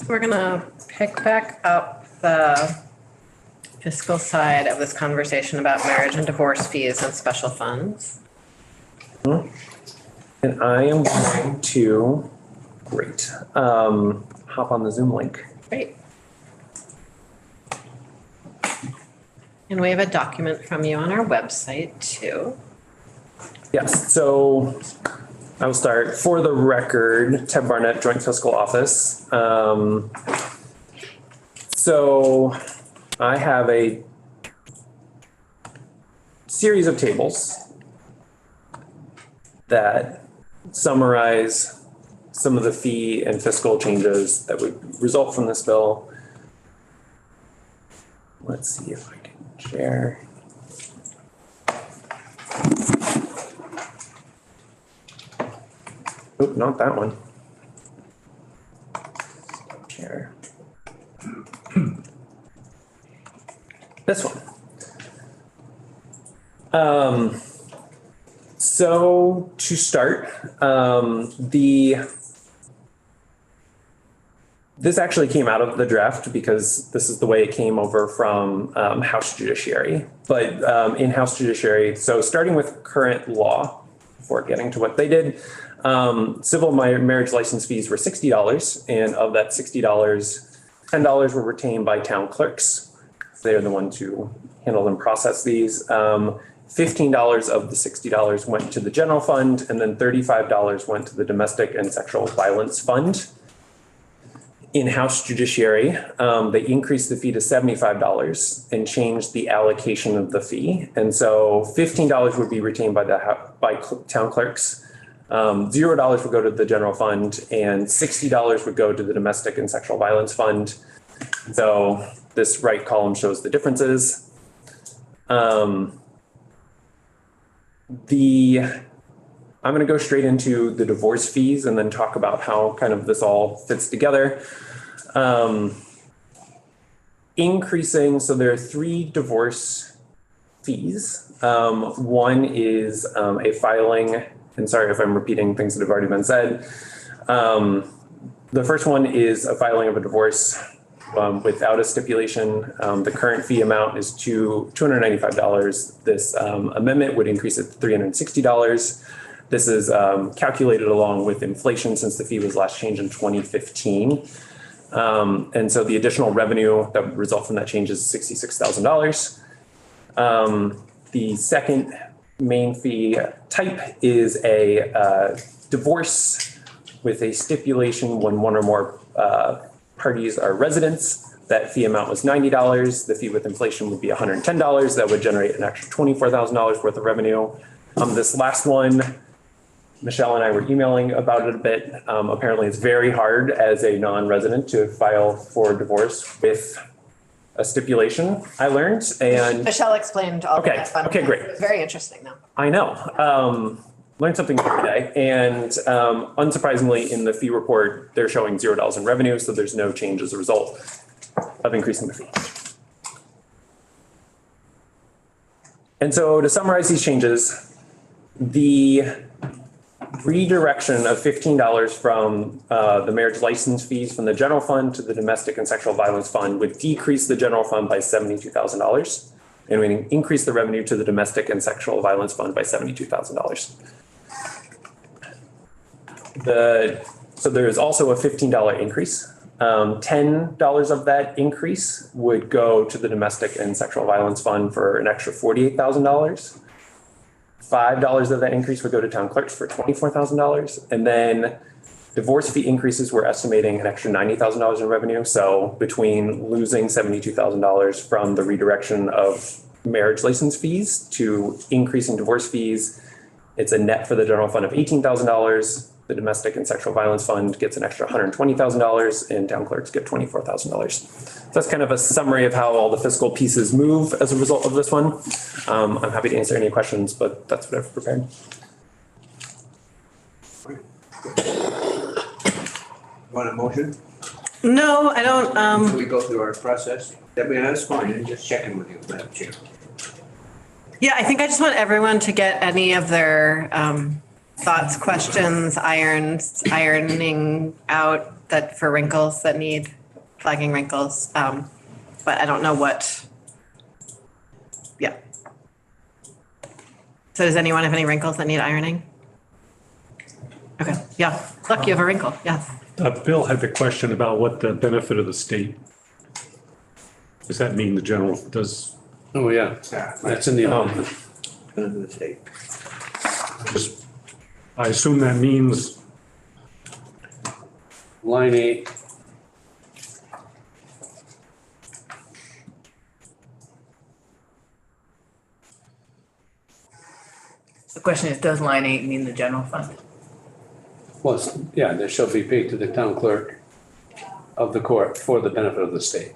We're gonna pick back up the fiscal side of this conversation about marriage and divorce fees and special funds. And I am going to, hop on the Zoom link. Great. And we have a document from you on our website too. Yes, so I will start. For the record, Ted Barnett, Joint Fiscal Office. So I have a series of tables that summarize some of the fee and fiscal changes that would result from this bill. Let's see if I can share. Oh, not that one. Share. This one. So to start, this actually came out of the draft because this is the way it came over from House Judiciary. But in House Judiciary, so starting with current law, before getting to what they did, civil marriage license fees were $60, and of that $60, $10 were retained by town clerks. They're the ones who handle and process these. $15 of the $60 went to the general fund, and then $35 went to the domestic and sexual violence fund. In House Judiciary, they increased the fee to $75 and changed the allocation of the fee. And so $15 would be retained by town clerks. $0 would go to the general fund, and $60 would go to the domestic and sexual violence fund. So this right column shows the differences. I'm going to go straight into the divorce fees and then talk about how kind of this all fits together. Increasing, so there are 3 divorce fees. One is a filing, and sorry if I'm repeating things that have already been said. The first one is a filing of a divorce without a stipulation. The current fee amount is $295. This amendment would increase it to $360. This is calculated along with inflation since the fee was last changed in 2015. And so the additional revenue that would result from that change is $66,000. The second main fee type is a divorce with a stipulation when one or more parties are residents. That fee amount was $90. The fee with inflation would be $110. That would generate an extra $24,000 worth of revenue. This last one, Michelle and I were emailing about it a bit. Apparently it's very hard as a non-resident to file for divorce with a stipulation, I learned. And Michelle explained all of that fun. Okay, great. It was very interesting though. I know. Learned something every day. And unsurprisingly, in the fee report, they're showing $0 in revenue. So there's no change as a result of increasing the fee. And so to summarize these changes, the redirection of $15 from the marriage license fees from the general fund to the domestic and sexual violence fund would decrease the general fund by $72,000 and would increase the revenue to the domestic and sexual violence fund by $72,000. So there is also a $15 increase. $10 of that increase would go to the domestic and sexual violence fund for an extra $48,000. $5 of that increase would go to town clerks for $24,000. And then divorce fee increases, we're estimating an extra $90,000 in revenue. So between losing $72,000 from the redirection of marriage license fees to increasing divorce fees, it's a net for the general fund of $18,000. The domestic and sexual violence fund gets an extra $120,000 and town clerks get $24,000. That's kind of a summary of how all the fiscal pieces move as a result of this one. I'm happy to answer any questions, but that's what I've prepared. Want a motion? No, I don't. We go through our process. That's fine. I'm just checking with you, Madam Chair. Yeah, I think I just want everyone to get any of their thoughts, questions, ironing out that for wrinkles that need flagging wrinkles. But I don't know what. Yeah. So does anyone have any wrinkles that need ironing? Okay, yeah. Look, you have a wrinkle. Yes. Bill had the question about what the benefit of the state. Does that mean the general does? Oh, yeah, that's in the amendment. Under the state. I assume that means Line 8. The question is, does line 8 mean the general fund? Well, yeah, there shall be paid to the town clerk of the court for the benefit of the state.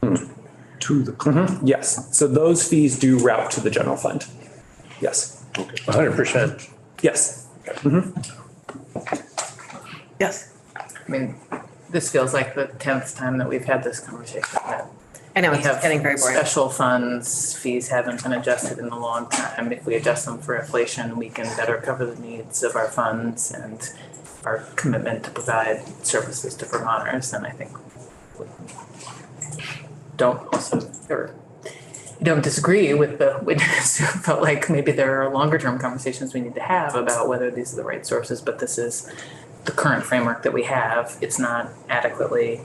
to the. Yes, so those fees do route to the general fund. Yes, 100%. yes. Yes. I mean, this feels like the 10th time that we've had this conversation. That I know, we it's have getting very boring. special funds, fees haven't been adjusted in a long time. If we adjust them for inflation, we can better cover the needs of our funds and our commitment to provide services to Vermonters. And I think we don't disagree with the witness who felt like maybe there are longer term conversations we need to have about whether these are the right sources, but this is the current framework that we have. It's not adequately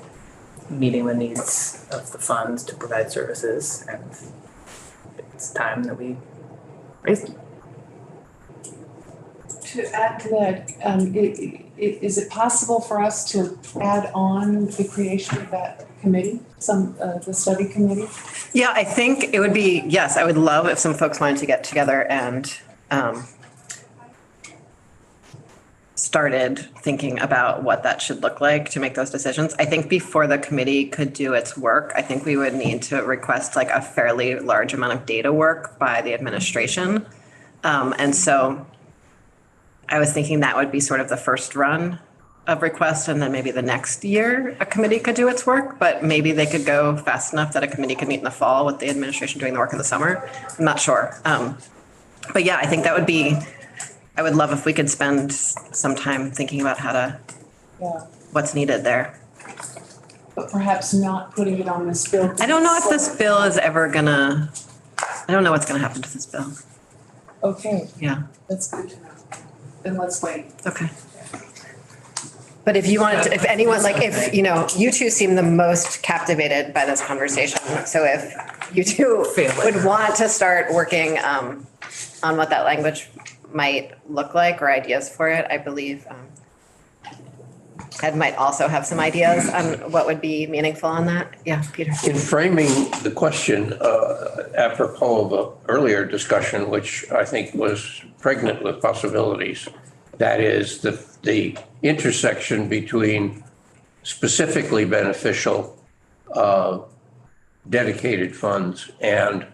meeting the needs of the funds to provide services, and it's time that we raise them. To add to that, is it possible for us to add on the creation of that committee, the study committee? Yeah, I think it would be, yes, I would love if some folks wanted to get together and started thinking about what that should look like to make those decisions. I think before the committee could do its work, I think we would need to request like a fairly large amount of data work by the administration. And so I was thinking that would be sort of the first run of request, and then maybe the next year a committee could do its work, but maybe they could go fast enough that a committee could meet in the fall with the administration doing the work in the summer. I'm not sure. But yeah, I think that would be, I would love if we could spend some time thinking about how to, Yeah, what's needed there. but perhaps not putting it on this bill. I don't know if this bill is ever gonna, I don't know what's gonna happen to this bill. Okay, Yeah, that's good to know. Then let's wait. okay. But if you wanted to, if anyone, like, if, you know, you two seem the most captivated by this conversation. So if you two would want to start working on what that language might look like or ideas for it, I believe Ed might also have some ideas on what would be meaningful on that. Yeah, Peter. In framing the question, apropos of an earlier discussion, which I think was pregnant with possibilities, that is the intersection between specifically beneficial dedicated funds and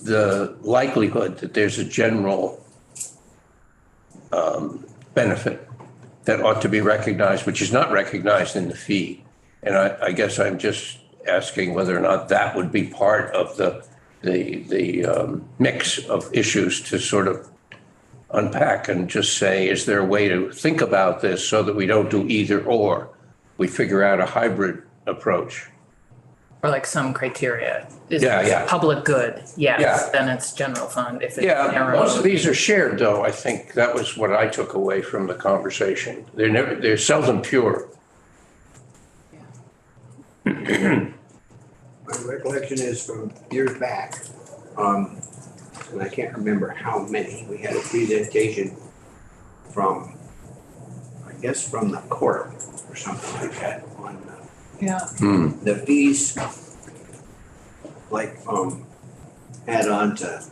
the likelihood that there's a general benefit that ought to be recognized, which is not recognized in the fee. And I guess I'm just asking whether or not that would be part of the mix of issues to sort of unpack and just say, is there a way to think about this so that we don't do either or? We figure out a hybrid approach. Or like some criteria. Is Yeah, this yeah. public good? Yes, Yeah. then it's general fund. If it's Yeah, narrow. most of these are shared, though. I think that was what I took away from the conversation. They're seldom pure. My recollection is from years back, and I can't remember how many, we had a presentation from, I guess from the court or something like that on Yeah, the fees, like, add on to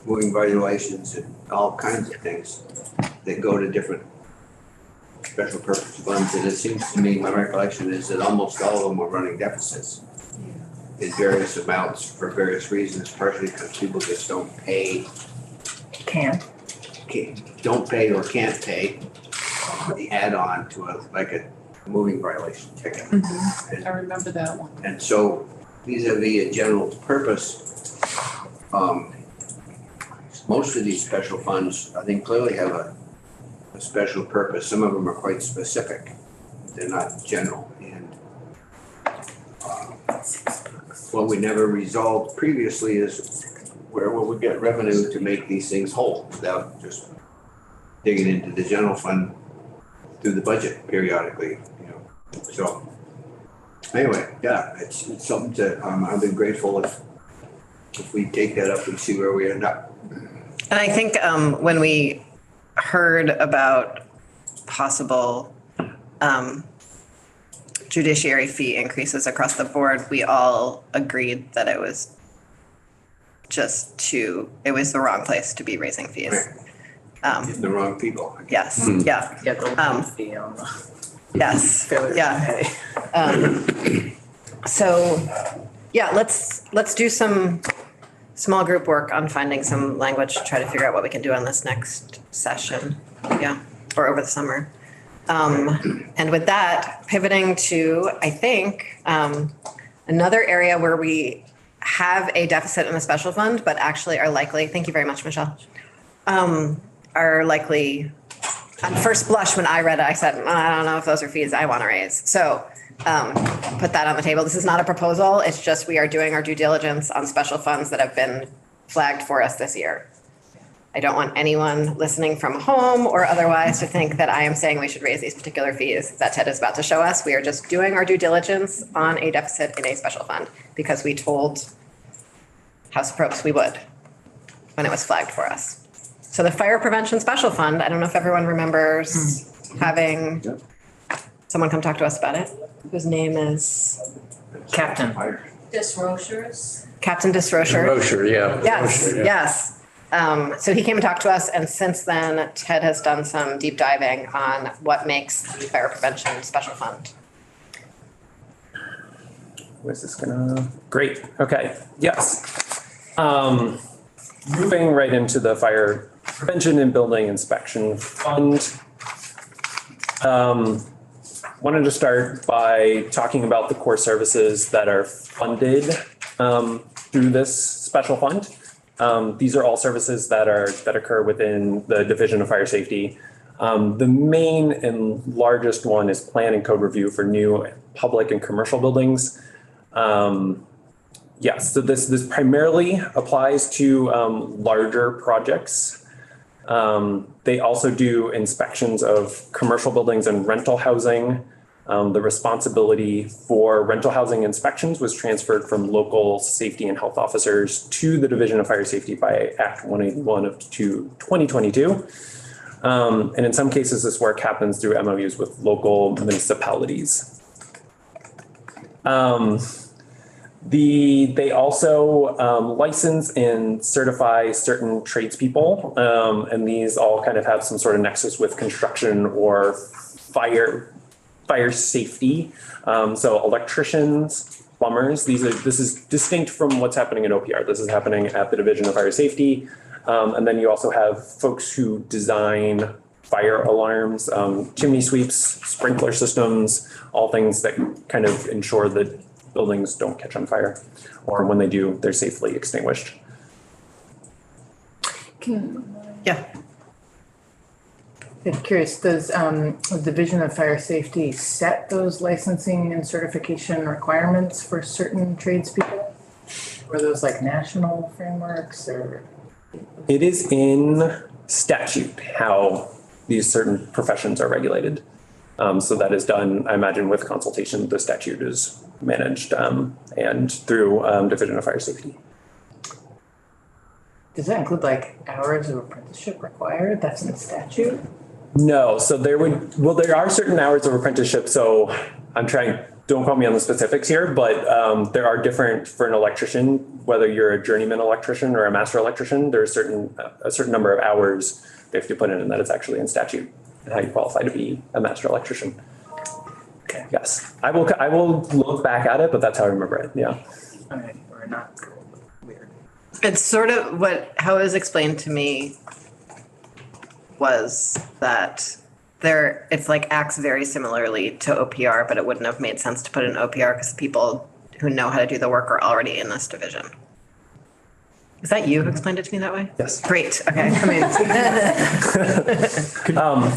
moving valuations and all kinds of things that go to different special purpose funds. And it seems to me, my recollection is that almost all of them are running deficits in various amounts for various reasons, partially because people just don't pay, don't pay or can't pay the add-on to a moving violation ticket. I remember that one. And so vis-a-vis a general purpose, most of these special funds, I think clearly have a special purpose. Some of them are quite specific. They're not general. And what we never resolved previously is where will we get revenue to make these things whole without just digging into the general fund through the budget periodically, you know. So anyway, yeah, it's something to, I've been grateful if we take that up and see where we end up. And I think when we heard about possible judiciary fee increases across the board, we all agreed that it was it was the wrong place to be raising fees. Getting the wrong people. Yes, yeah, Yeah, the fee on the yes, failure to yeah. pay. So, yeah, let's do some small group work on finding some language to try to figure out what we can do on this next session. Yeah, or over the summer. And with that, pivoting to, I think, another area where we have a deficit in a special fund, but actually are likely, thank you very much, Michelle, are likely, on first blush, when I read it, I said, I don't know if those are fees I want to raise. So put that on the table. This is not a proposal. It's just we are doing our due diligence on special funds that have been flagged for us this year. I don't want anyone listening from home or otherwise to think that I am saying we should raise these particular fees that Ted is about to show us. We are just doing our due diligence on a deficit in a special fund because we told House of Probes we would when it was flagged for us. So the Fire Prevention Special Fund, I don't know if everyone remembers having someone come talk to us about it, whose name is Captain. Disrochers. Captain Disrocher. Rocher, yeah. Yes, Rocher, yeah. yes. So he came and talked to us, and since then, Ted has done some deep diving on what makes the Fire Prevention Special Fund. Where's this gonna? Great. Okay. Yes. Moving right into the Fire Prevention and Building Inspection Fund. Wanted to start by talking about the core services that are funded through this special fund. These are all services that occur within the Division of Fire Safety. The main and largest one is plan and code review for new public and commercial buildings. Yes, so this primarily applies to larger projects. They also do inspections of commercial buildings and rental housing. The responsibility for rental housing inspections was transferred from local safety and health officers to the Division of Fire Safety by Act 181 of 2022. And in some cases, this work happens through MOUs with local municipalities. They also license and certify certain tradespeople, and these all kind of have some sort of nexus with construction or fire safety. So electricians, plumbers, this is distinct from what's happening in OPR. This is happening at the Division of Fire Safety. And then you also have folks who design fire alarms, chimney sweeps, sprinkler systems, all things that kind of ensure that buildings don't catch on fire, or when they do, they're safely extinguished. Yeah. I'm curious, does the Division of Fire Safety set those licensing and certification requirements for certain tradespeople? Or are those like national frameworks or? It is in statute how these certain professions are regulated. So that is done, I imagine, with consultation. The statute is managed and through Division of Fire Safety. Does that include like hours of apprenticeship required? That's in statute? No, so there are certain hours of apprenticeship. So don't quote me on the specifics here, but there are different for an electrician, whether you're a journeyman electrician or a master electrician, there's a certain number of hours they have to put in, and that it's actually in statute and how you qualify to be a master electrician. Okay. Yes, I will look back at it, but that's how I remember it. Yeah. Okay, or not weird. It's sort of how it was explained to me was that it's like acts very similarly to OPR, but it wouldn't have made sense to put in OPR because people who know how to do the work are already in this division. Is that you who explained it to me that way? Yes. Great, okay.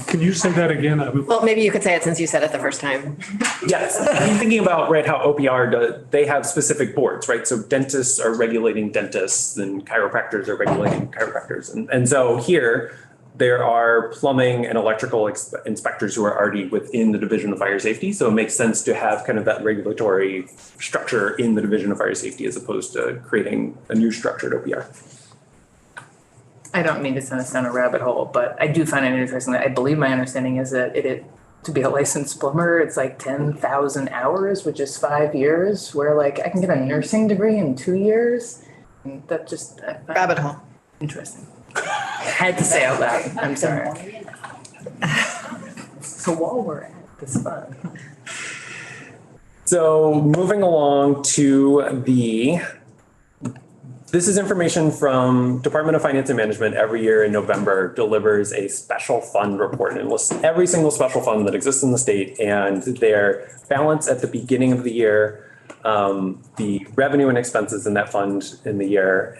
Can you say that again? Well, maybe you could say it since you said it the first time. Yes, I'm thinking about, right, how OPR does, they have specific boards, right? So dentists are regulating dentists and chiropractors are regulating chiropractors. And so here, there are plumbing and electrical inspectors who are already within the Division of Fire Safety. So it makes sense to have kind of that regulatory structure in the Division of Fire Safety as opposed to creating a new structured OPR. I don't mean to send us down a rabbit hole, but I do find it interesting that I believe my understanding is that to be a licensed plumber, it's like 10,000 hours, which is 5 years, where like I can get a nursing degree in 2 years. And that just, I find Rabbit hole. interesting. I had to say out loud, I'm sorry. So while we're at this fun. So moving along to this is information from Department of Finance and Management. Every year in November delivers a special fund report and lists every single special fund that exists in the state and their balance at the beginning of the year, the revenue and expenses in that fund in the year,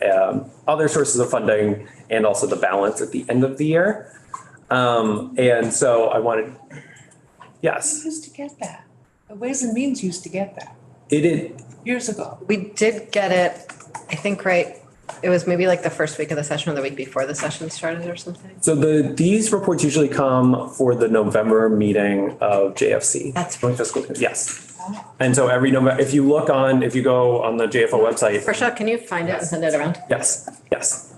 other sources of funding, and also the balance at the end of the year. And so I wanted, yes. We used to get that. The Ways and Means used to get that It years ago. We did get it, I think, right, it was maybe like the first week of the session or the week before the session started or something. So these reports usually come for the November meeting of JFC. That's Joint Fiscal, yes. And so every November, if you go on the JFO website. Prashant, can you find it and send it around? Yes.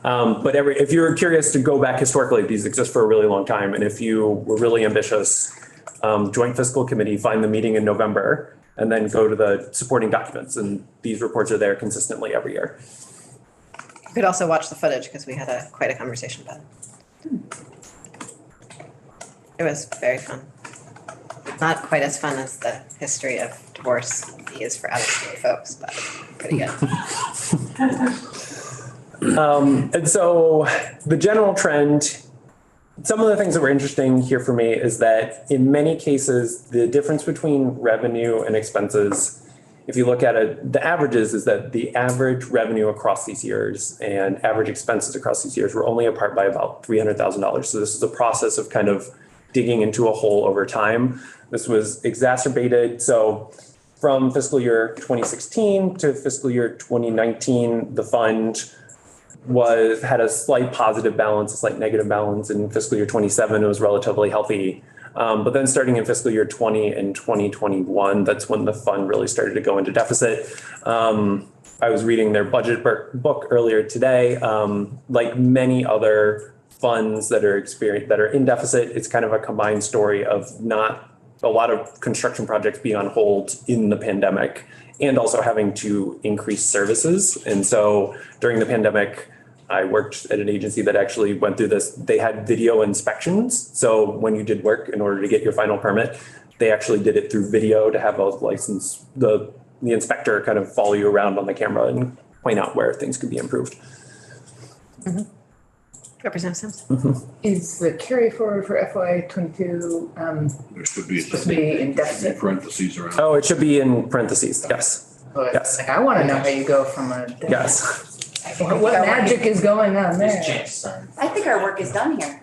But if you're curious to go back historically, these exist for a really long time. And if you were really ambitious, Joint Fiscal Committee, find the meeting in November and then go to the supporting documents. And these reports are there consistently every year. You could also watch the footage because we had quite a conversation about it. It was very fun. Not quite as fun as the history of divorce is for out-of-state folks, but pretty good. And so the general trend, some of the things that were interesting here for me is that in many cases, the difference between revenue and expenses, if you look at it, the averages is that the average revenue across these years and average expenses across these years were only apart by about $300,000. So this is a process of kind of digging into a hole over time. This was exacerbated. So from fiscal year 2016 to fiscal year 2019, the fund had a slight positive balance, a slight negative balance. In fiscal year 27, it was relatively healthy. But then starting in fiscal year 20 and 2021, that's when the fund really started to go into deficit. I was reading their budget book earlier today. Like many other funds that are in deficit, it's kind of a combined story of not a lot of construction projects being on hold in the pandemic and also having to increase services. And so during the pandemic, I worked at an agency that actually went through this. They had video inspections. So when you did work in order to get your final permit, they actually did it through video to have a license, the inspector kind of follow you around on the camera and point out where things could be improved. Mm-hmm. Representative Sims? Is the carry forward for FY '22 There should be supposed to be in deficit? parentheses around. Oh, it should be in parentheses. Yes. But, Yes. like, I want to know how you go from a. Yes. What magic is going on there? I think our work is done here.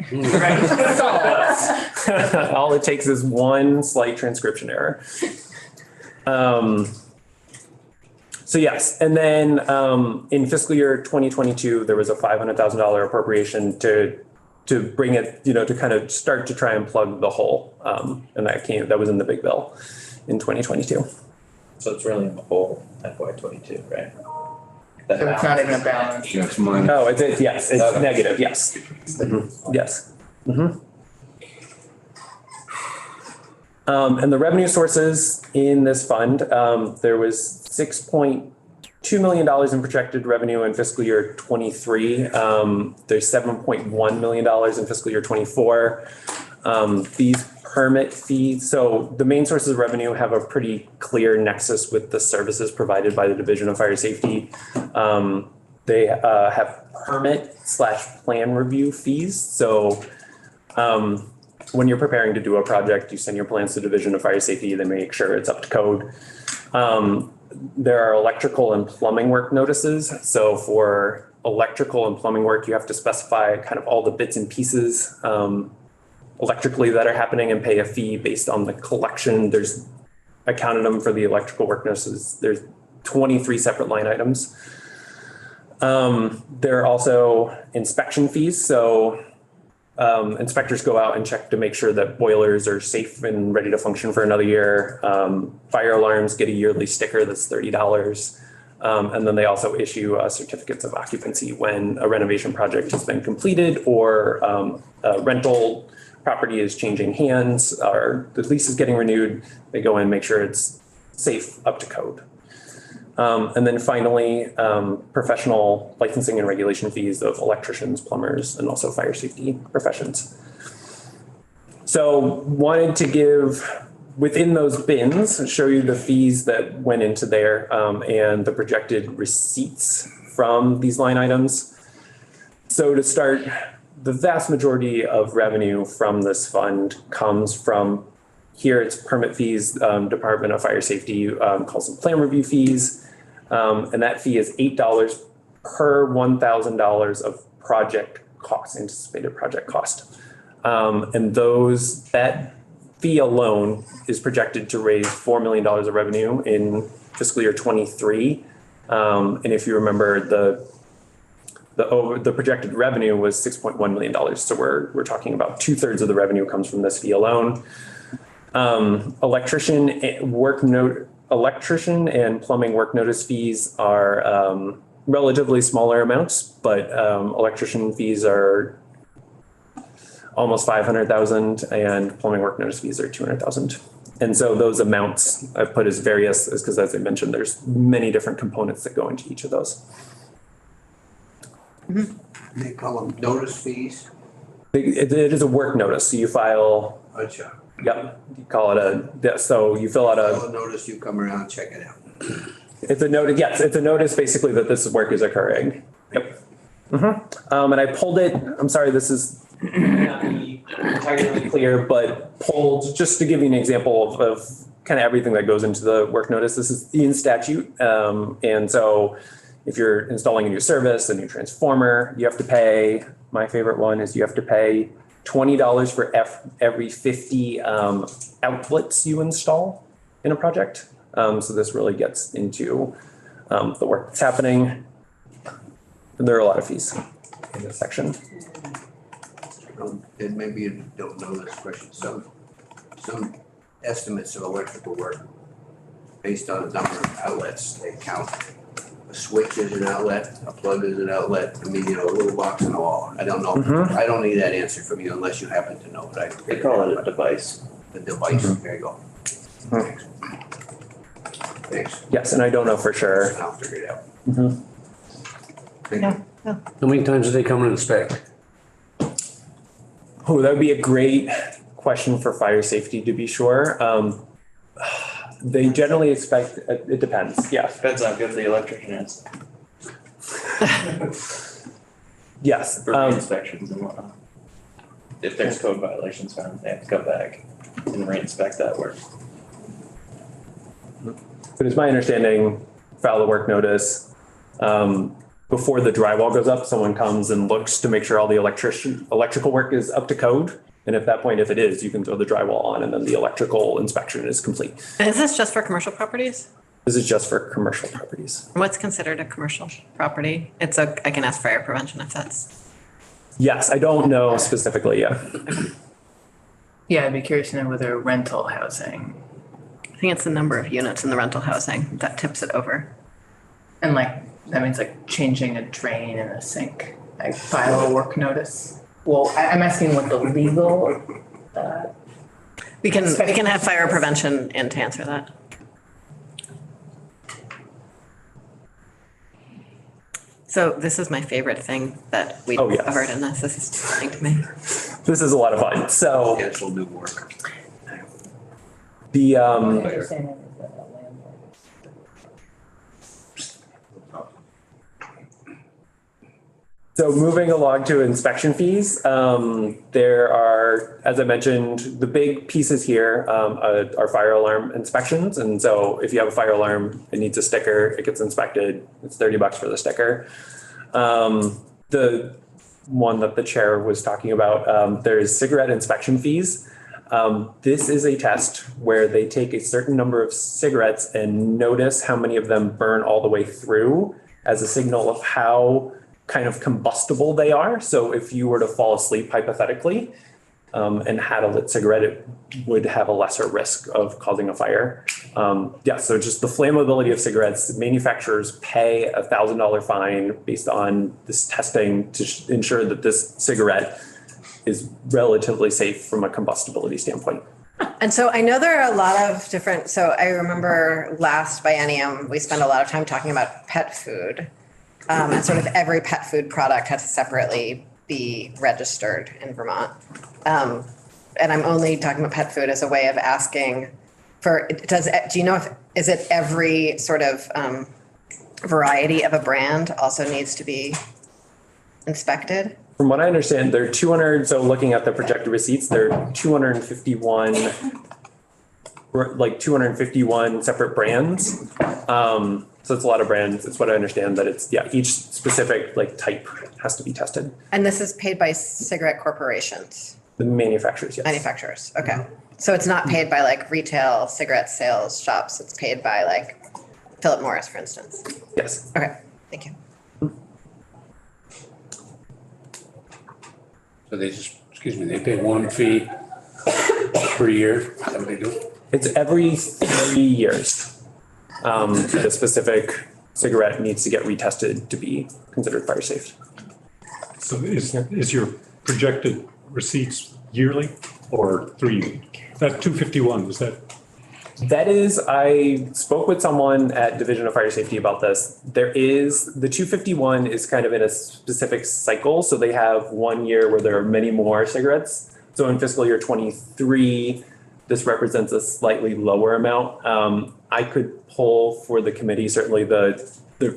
All it takes is one slight transcription error. So yes, and then in fiscal year 2022, there was a $500,000 appropriation to bring it, to kind of start to try and plug the hole. And that was in the big bill in 2022. So it's really in the hole, FY '22, right? So it's not even a balance. Yeah, it's mine. Oh, yes, it's Okay. negative, yes. Mhm, yes. Mhm. And the revenue sources in this fund, there was $6.2 million in projected revenue in fiscal year 23. There's $7.1 million in fiscal year 24. These permit fees, so the main sources of revenue have a pretty clear nexus with the services provided by the Division of Fire Safety. They have permit/plan review fees. So when you're preparing to do a project, you send your plans to Division of Fire Safety, they make sure it's up to code. There are electrical and plumbing work notices. So for electrical and plumbing work, you have to specify kind of all the bits and pieces electrically that are happening and pay a fee based on the collection. I counted them for the electrical work notices. There's 23 separate line items. There are also inspection fees. So inspectors go out and check to make sure that boilers are safe and ready to function for another year. Fire alarms get a yearly sticker that's $30. And then they also issue certificates of occupancy when a renovation project has been completed or a rental property is changing hands or the lease is getting renewed. They go in, make sure it's safe, up to code. And then finally, professional licensing and regulation fees of electricians, plumbers, and also fire safety professions. So wanted to give, within those bins, show you the fees that went into there and the projected receipts from these line items. So to start, the vast majority of revenue from this fund comes from, here it's permit fees, Department of Fire Safety calls them plan review fees. And that fee is $8 per $1,000 of project cost, anticipated project cost. And that fee alone is projected to raise $4 million of revenue in fiscal year 23. And if you remember, the projected revenue was $6.1 million. So we're talking about 2/3 of the revenue comes from this fee alone. Electrician and plumbing work notice fees are relatively smaller amounts, but electrician fees are almost $500,000 and plumbing work notice fees are $200,000. And so those amounts I've put as various is because, as I mentioned, there's many different components that go into each of those. They call them notice fees. It is a work notice. So you file, Gotcha. yep, you call it so you fill out I'll notice you come around and check it out. it's a notice, yes, it's a notice basically that this work is occurring. Yep. And I pulled it, I'm sorry, this is not be entirely clear, but pulled, just to give you an example of kind of everything that goes into the work notice. This is in statute. And so if you're installing a new service, a new transformer, you have to pay, my favorite one is you have to pay $20 for every 50 outlets you install in a project. So this really gets into the work that's happening. There are a lot of fees in this section. And maybe you don't know this question, some estimates of electrical work based on a number of outlets, they count. A switch is an outlet, a plug is an outlet, a little box on the wall. I don't know. I don't need that answer from you unless you happen to know it. They call it a device. The device, there you go. Thanks. Yes, and I don't know for sure. I'll figure it out. Thank you. How many times do they come and inspect? Oh, that would be a great question for fire safety to be sure. They generally expect, it depends, yeah. Depends on how good the electrician is. Yes. For re-inspections and whatnot. If there's code violations found, they have to come back and re-inspect that work. But it's my understanding, file the work notice. Before the drywall goes up, someone comes and looks to make sure all the electrical work is up to code. And at that point, if it is, you can throw the drywall on and then the electrical inspection is complete. And is this just for commercial properties? This is just for commercial properties. What's considered a commercial property? I can ask fire prevention if that's. Yes, I don't know specifically, yeah. Yeah, I'd be curious to know whether rental housing I think it's the number of units in the rental housing that tips it over. and that means changing a drain and a sink. I file a work notice. Well, I'm asking what the legal. We can have fire prevention in to answer that. So this is my favorite thing that we Oh, yes. covered in this. This is too funny to me. This is a lot of fun. So Potential new work. the, so moving along to inspection fees, there are, as I mentioned, the big pieces here are fire alarm inspections. And so if you have a fire alarm, it needs a sticker, it gets inspected, it's $30 for the sticker. The one that the chair was talking about, there's cigarette inspection fees. This is a test where they take a certain number of cigarettes and notice how many of them burn all the way through as a signal of how kind of combustible they are. So if you were to fall asleep hypothetically, and had a lit cigarette, it would have a lesser risk of causing a fire. So just the flammability of cigarettes, manufacturers pay a $1,000 fine based on this testing to ensure that this cigarette is relatively safe from a combustibility standpoint. And so I know there are a lot of different, so I remember last biennium, we spent a lot of time talking about pet food. And sort of every pet food product had to separately be registered in Vermont. And I'm only talking about pet food as a way of asking for, do you know is it every sort of variety of a brand also needs to be inspected? From what I understand, there are 200, so looking at the projected receipts, there are 251 separate brands. So it's a lot of brands. It's what I understand that it's, each specific type has to be tested. And this is paid by cigarette corporations? The manufacturers, yes. Manufacturers, okay. So it's not paid by retail cigarette sales shops, it's paid by Philip Morris, for instance? Yes. Okay, thank you. So they just, they pay one fee per year, is that what they do? It's every 3 years. The specific cigarette needs to get retested to be considered fire safe. So is your projected receipts yearly or 3? That 251, is that? That is, I spoke with someone at Division of Fire Safety about this. The 251 is kind of in a specific cycle. So they have 1 year where there are many more cigarettes. So in fiscal year 23, this represents a slightly lower amount. I could pull for the committee, certainly the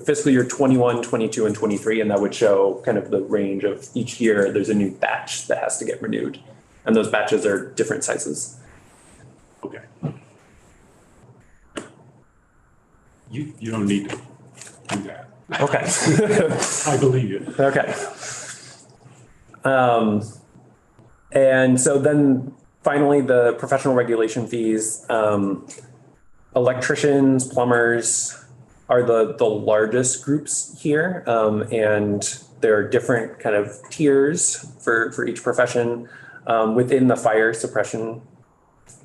fiscal year 21, 22, and 23, and that would show kind of the range of each year. There's a new batch that has to get renewed. And those batches are different sizes. Okay. You don't need to do that. Okay. I believe you. Okay. And so then finally, the professional regulation fees, electricians, plumbers are the largest groups here. And there are different kind of tiers for each profession. Within the fire suppression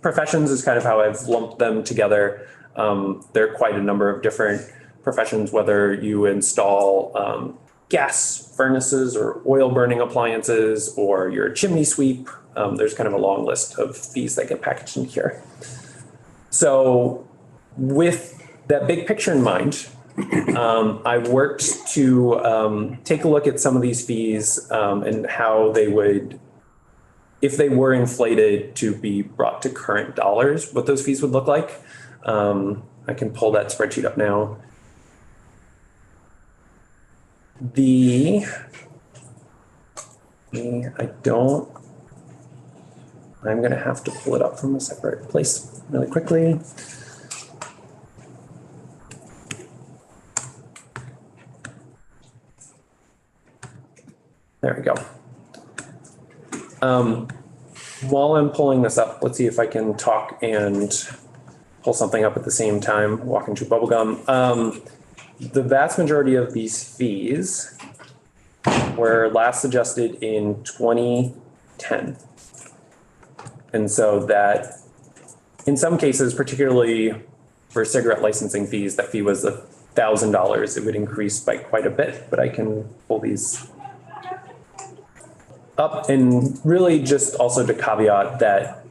professions is kind of how I've lumped them together. There are quite a number of different professions, whether you install gas furnaces or oil burning appliances, or you're a chimney sweep. There's kind of a long list of fees that get packaged in here. So with that big picture in mind, I worked to take a look at some of these fees and how they would, if they were inflated to be brought to current dollars, what those fees would look like. I can pull that spreadsheet up now. I'm going to have to pull it up from a separate place really quickly. There we go. While I'm pulling this up, let's see if I can talk and pull something up at the same time, walking through bubblegum. The vast majority of these fees were last adjusted in 2010. And so that, in some cases, particularly for cigarette licensing fees, that fee was $1,000. It would increase by quite a bit, but I can pull these up. And really just also to caveat that,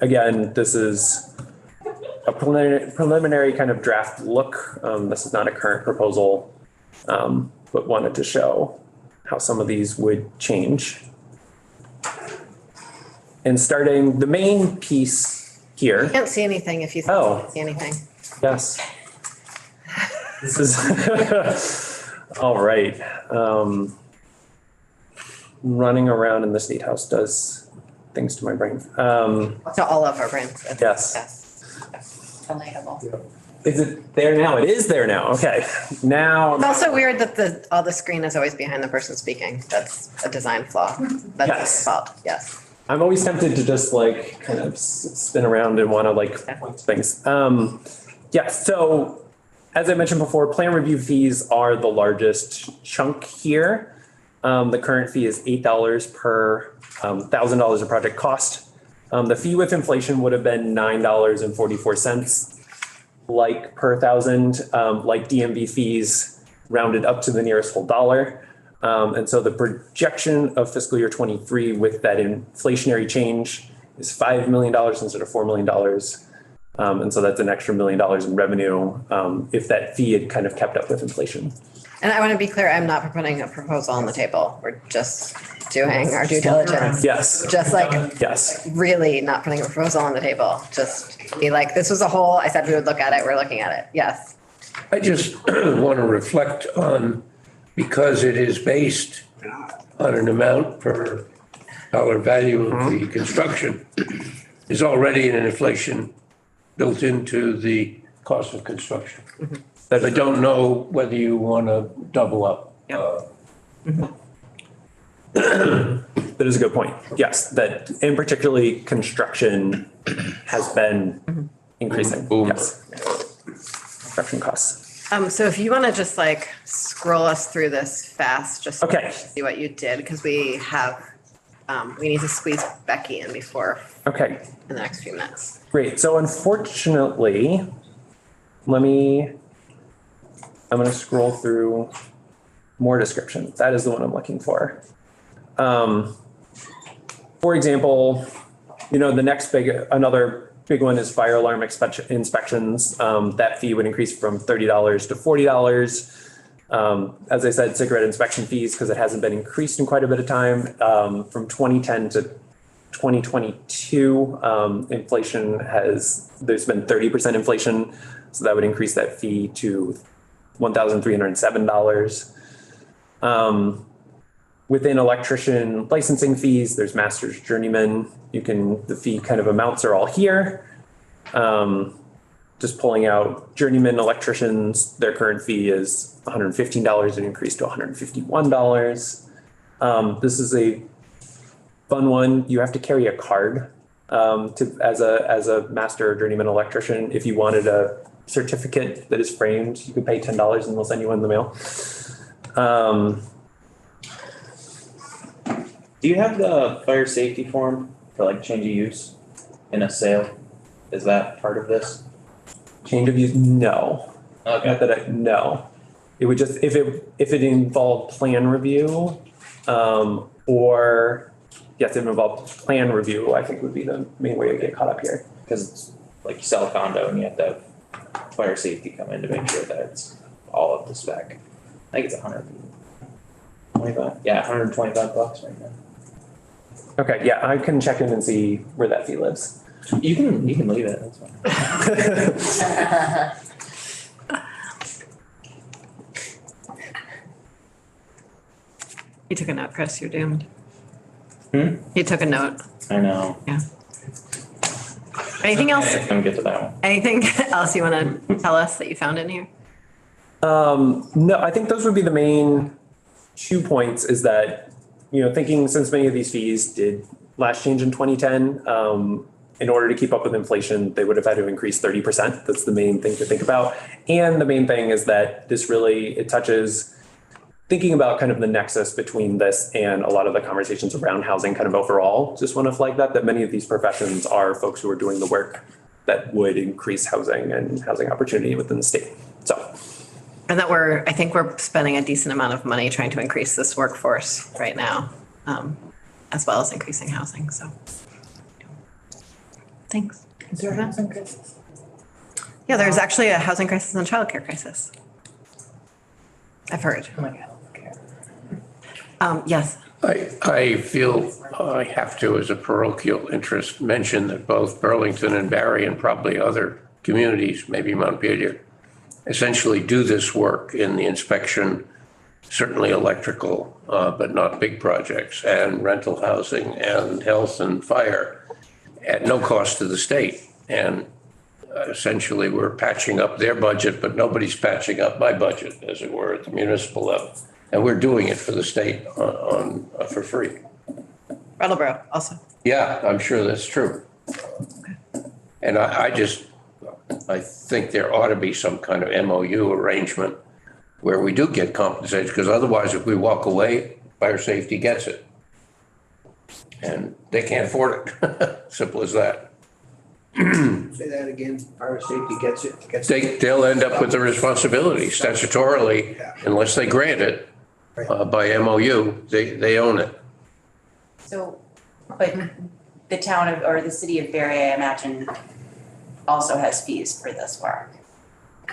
again, this is a preliminary kind of draft look. This is not a current proposal, but wanted to show how some of these would change. And starting the main piece here. I can't see anything if you see anything. Yes. This is all right. Running around in the State House does things to my brain. To all of our brains. Yes. Relatable. Is it there now? It is there now. Okay. Now. It's also weird that all the screen is always behind the person speaking. That's a design flaw. That's Yes. his fault, yes. I'm always tempted to just like kind of spin around and want to like point to things. Yeah, so as I mentioned before, plan review fees are the largest chunk here. The current fee is $8 per $1,000 of project cost. The fee with inflation would have been $9.44, like per thousand, like DMV fees rounded up to the nearest whole dollar. And so the projection of fiscal year 23 with that inflationary change is $5 million instead of $4 million. And so that's an extra $1 million in revenue if that fee had kind of kept up with inflation. And I want to be clear, I'm not putting a proposal on the table. We're just doing our due diligence. Yes. Just like Yes. really not putting a proposal on the table. Just be like, this was a whole, I said we would look at it, we're looking at it. Yes. I just want to reflect on, because it is based on an amount per dollar value of the construction, is already an inflation built into the cost of construction. That I don't know whether you want to double up. That is a good point. Yes, that in particularly construction has been increasing. Boom. Yes. Construction costs. So if you want to just like scroll us through this fast, just Okay. to see what you did, because we have, we need to squeeze Becky in before, Okay, in the next few minutes. great. So unfortunately, I'm going to scroll through more description. That is the one I'm looking for. For example, the next another big one is fire alarm inspections. That fee would increase from $30 to $40. As I said, cigarette inspection fees, because it hasn't been increased in quite a bit of time, from 2010 to 2022, there's been 30% inflation. So that would increase that fee to $1,307. Within electrician licensing fees, there's master's journeyman. The fee kind of amounts are all here. Just pulling out journeyman electricians, their current fee is $115, an increase to $151. This is a fun one. You have to carry a card as a master or journeyman electrician. If you wanted a certificate that is framed, you could pay $10 and they'll send you one in the mail. Do you have the fire safety form for like change of use in a sale? Is that part of this? Change of use? No. Okay. No. It would just, if it involved plan review, or yes, if it involved plan review, I think would be the main way to get caught up here. Because it's like you sell a condo and you have to have fire safety come in to make sure that it's all up to spec. I think it's $125. Yeah, $125 right now. Okay, yeah, I can check in and see where that fee lives. You can leave it, that's fine. You took a note, Chris, you're doomed. Hmm? You took a note. I know. Anything else? I'm gonna get to that one. Anything else you want to tell us that you found in here? No, I think those would be the main 2 points, is that, thinking since many of these fees did last change in 2010, in order to keep up with inflation, they would have had to increase 30%. That's the main thing to think about. And the main thing is that it touches thinking about kind of the nexus between this and a lot of the conversations around housing kind of overall. Just want to flag that many of these professions are folks who are doing the work that would increase housing and housing opportunity within the state. So. And that I think we're spending a decent amount of money trying to increase this workforce right now, as well as increasing housing, so. Thanks. Is there a housing crisis? Yeah, there's actually a housing crisis and childcare crisis. I've heard. Oh my God. Yes. I feel I have to, as a parochial interest, mention that both Burlington and Barry and probably other communities, maybe Montpelier, essentially do this work in the inspection, certainly electrical, but not big projects, and rental housing and health and fire at no cost to the state. And essentially we're patching up their budget, but nobody's patching up my budget, as it were, at the municipal level. And we're doing it for the state for free. Brattleboro also. Yeah, I'm sure that's true. And I think there ought to be some kind of MOU arrangement where we do get compensated, because otherwise if we walk away, fire safety gets it. And they can't afford it. Simple as that. Say that again, fire safety gets it? They'll end up with the responsibility statutorily, unless they grant it by MOU, they own it. So, but the town of, or the city of Barry, I imagine, also has fees for this work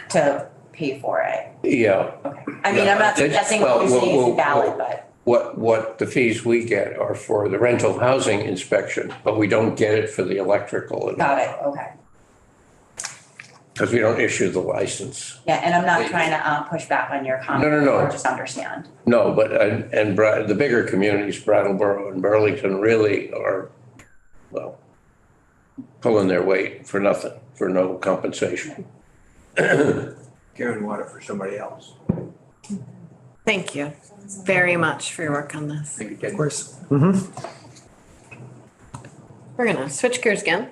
to pay for it. Yeah. Okay. I mean, I'm not suggesting what you're saying is invalid, but. What the fees we get are for the rental housing inspection, but we don't get it for the electrical. Got it, okay. Because we don't issue the license. Yeah, and I'm not trying to push back on your comment. No. Or just understand. No, but, the bigger communities, Brattleboro and Burlington, really are, well, pulling their weight for nothing, for no compensation. Carrying water for somebody else. Thank you very much for your work on this. Thank you, Ted. Of course. We're gonna switch gears again.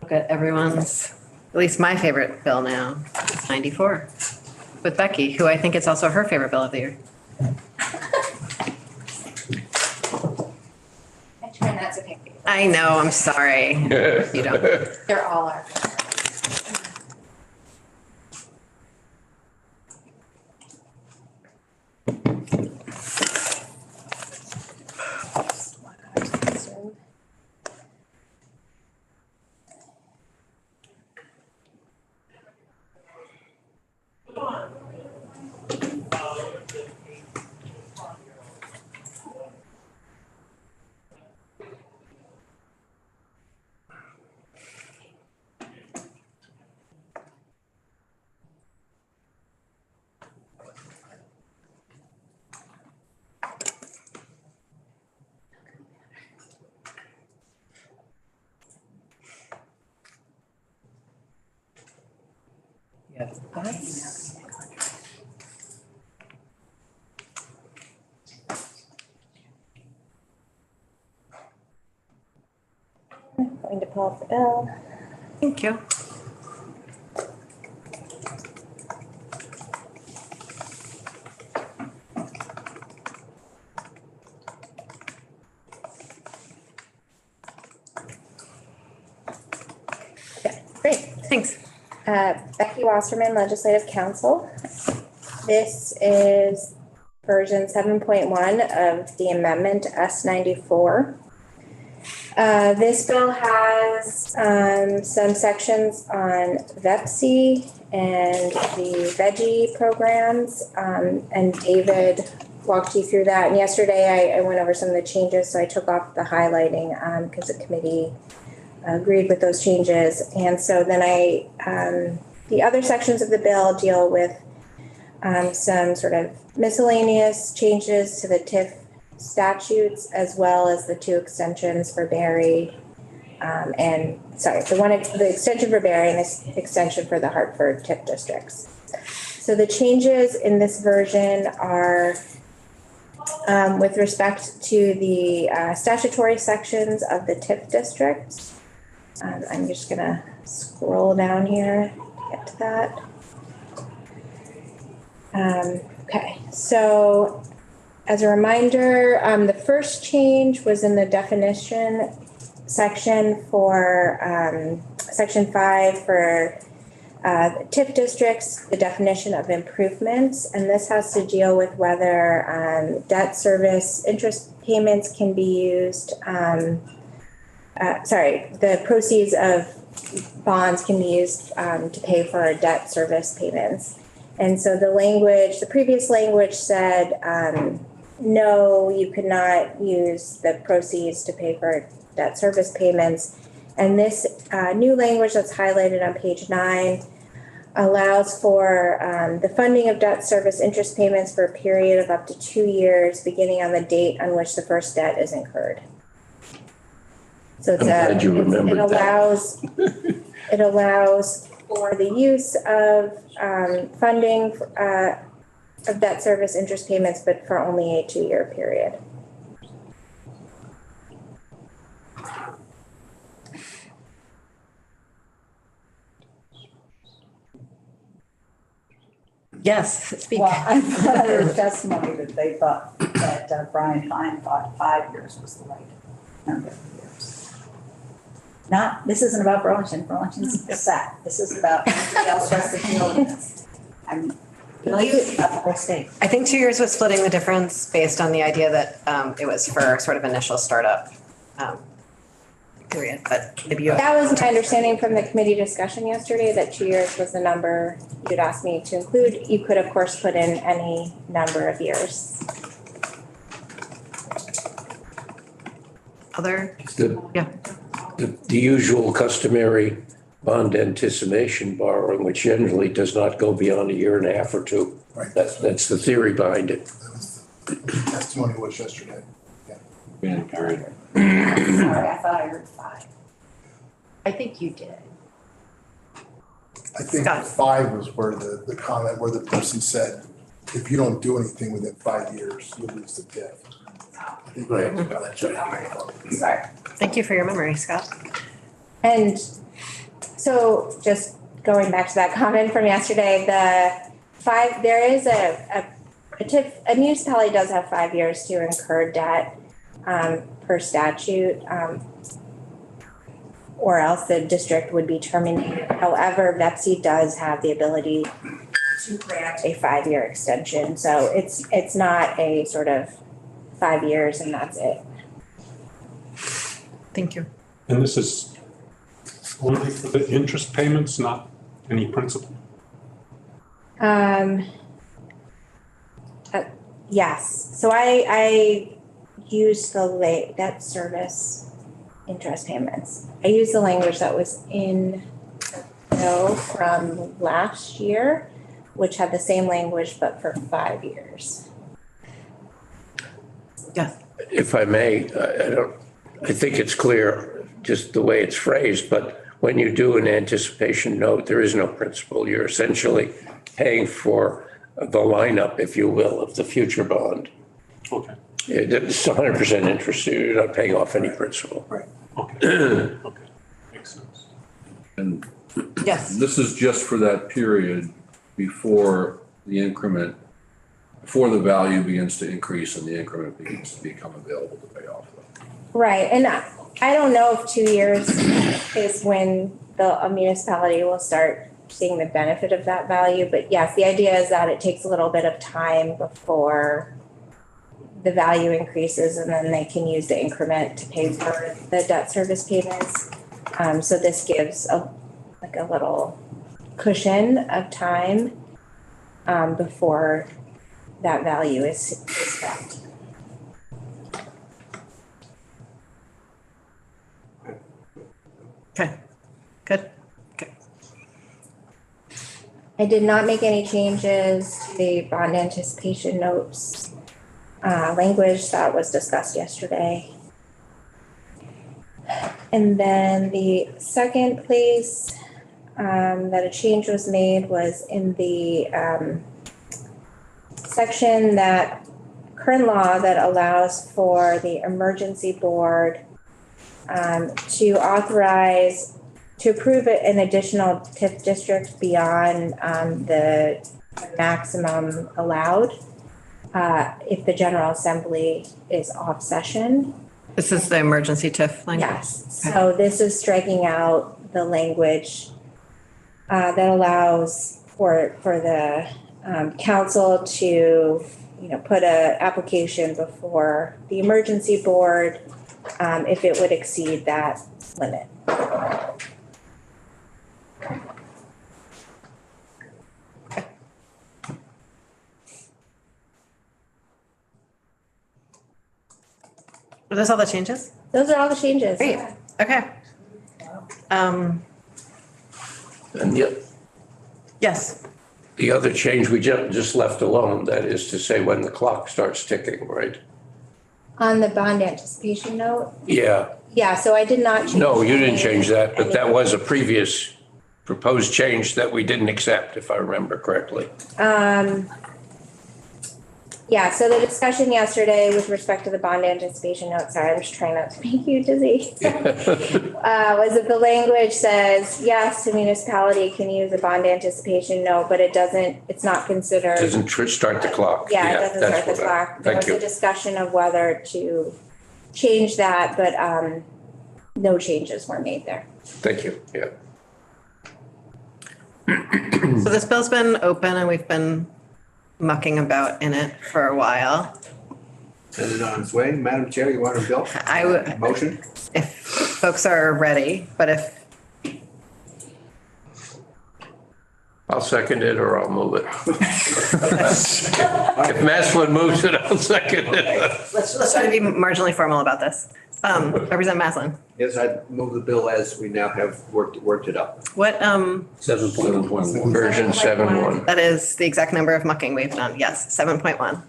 Look at everyone's, at least my favorite bill now, 94, with Becky, who I think it's also her favorite bill of the year. I try not to pick. I know, I'm sorry. You don't. They're all our. Going to pull up the bill. Thank you. Okay, great. Thanks. Becky Wasserman, Legislative Counsel. This is version 7.1 of the amendment S94. This bill has some sections on VEPC and the veggie programs, and David walked you through that. And yesterday I went over some of the changes, so I took off the highlighting because the committee agreed with those changes. And so then the other sections of the bill deal with some sort of miscellaneous changes to the TIF statutes, as well as the two extensions for Barry, the extension for Barry and this extension for the Hartford TIF districts. So the changes in this version are with respect to the statutory sections of the TIF districts. I'm just gonna scroll down here to get to that. Okay, so as a reminder, the first change was in the definition section for section 5 for TIF districts, the definition of improvements, and this has to deal with whether debt service interest payments can be used. The proceeds of bonds can be used to pay for debt service payments. And so the previous language said, no, you could not use the proceeds to pay for debt service payments. And this new language that's highlighted on page 9 allows for the funding of debt service interest payments for a period of up to 2 years, beginning on the date on which the first debt is incurred. So it's I'm glad you remembered it that. it allows for the use of funding of debt service interest payments, but for only a 2-year period. Yes, speak. Well, I heard testimony that they thought that Brian Fine thought 5 years was the right number of years. This isn't about Burlington. Burlington's set. This is about everybody else rest of the wilderness. I'm really about the whole state. I think 2 years was splitting the difference based on the idea that it was for sort of initial startup period, but maybe you. That was my understanding from the committee discussion yesterday, that 2 years was the number you'd asked me to include. You could, of course, put in any number of years. Other, The usual customary bond anticipation borrowing, which generally does not go beyond a year and a half or two. Right. That's the theory behind it. That was the testimony was yesterday. Sorry, I thought I heard 5. I think you did. I think Scott. 5 was where the comment where the person said, if you don't do anything within 5 years, you'll lose the TIF. I think Right. Sorry. thank you for your memory, Scott. And so just going back to that comment from yesterday, there is a municipality does have 5 years to incur debt per statute, or else the district would be terminated. However, VEPSI does have the ability to grant a 5-year extension. So it's not a sort of 5 years and that's it. Thank you. And this is only for the interest payments, not any principal? Yes, so I used the late debt service interest payments. I used the language that was in the bill from last year, which had the same language but for 5 years. Yes. If I may, I think it's clear just the way it's phrased, but when you do an anticipation note, there is no principal. You're essentially paying for the lineup, if you will, of the future bond. Okay, It's 100% interest. You're not paying off any principal. Right. okay, okay, makes sense. And Yes. this is just for that period before the increment, before the value begins to increase and the increment begins to become available to pay off. Right, and I don't know if 2 years is when a municipality will start seeing the benefit of that value, but yes, the idea is that it takes a little bit of time before the value increases and then they can use the increment to pay for the debt service payments. So this gives a little cushion of time before that value is spent. Okay, good. Okay. I did not make any changes to the bond anticipation notes language that was discussed yesterday. And then the second place that a change was made was in the section that current law that allows for the emergency board to authorize, to approve an additional TIF district beyond the maximum allowed if the General Assembly is off session. This is the emergency TIF language? Yes, so this is striking out the language that allows for the council to, put a application before the emergency board if it would exceed that limit. Are those all the changes? Those are all the changes. Great, okay. And yet, Yes, the other change we just left alone, that is to say when the clock starts ticking, right? On the bond anticipation note, Yeah, Yeah, so I did not change. No, you didn't any- change that, but that anything. was a previous proposed change that we didn't accept, if I remember correctly. Yeah, so the discussion yesterday with respect to the bond anticipation note, sorry, I'm just trying not to make you dizzy. Was that the language says, yes, the municipality can use a bond anticipation note, but it doesn't, it's not considered. Doesn't start the clock. Yeah, it doesn't that's start the what I- clock. There Thank was a you. discussion of whether to change that, but no changes were made there. Thank you, yeah. So this bill's been open and we've been mucking about in it for a while. Send it on its way. Madam Chair, you want a bill? I would, Motion? if folks are ready, but if, I'll second it or I'll move it. If Maslin moves it, I'll second it. let's try to be marginally formal about this. Representative Maslin, Yes, I move the bill as we now have worked it up. what, 7.1. Version 7.1. that is the exact number of mucking we've done, yes, 7.1.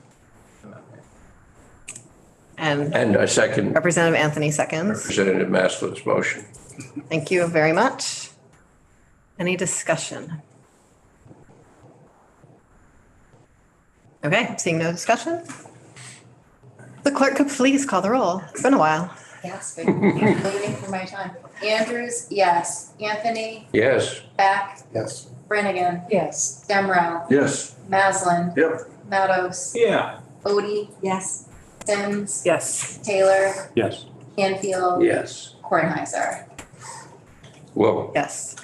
And And I second Representative Anthony seconds. Representative Maslin's motion. Thank you very much. Any discussion? Okay, seeing no discussion. The clerk could please call the roll. It's been a while. Gasping, waiting for my time. Andrews, yes. Anthony, Yes, Beck, Yes. Brannigan, Yes. Demrow, Yes. Maslin, Yep. Matos, Yeah. Odie, Yes. Sims, Yes. Yes. Canfield, yes. Kornheiser. Well, Yes.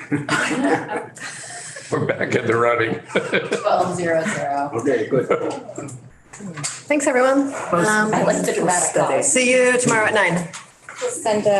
we're back in the running. 12-0-0. Okay, good. Thanks, everyone. I like the dramatic Steady. pause. See you tomorrow at 9. Send a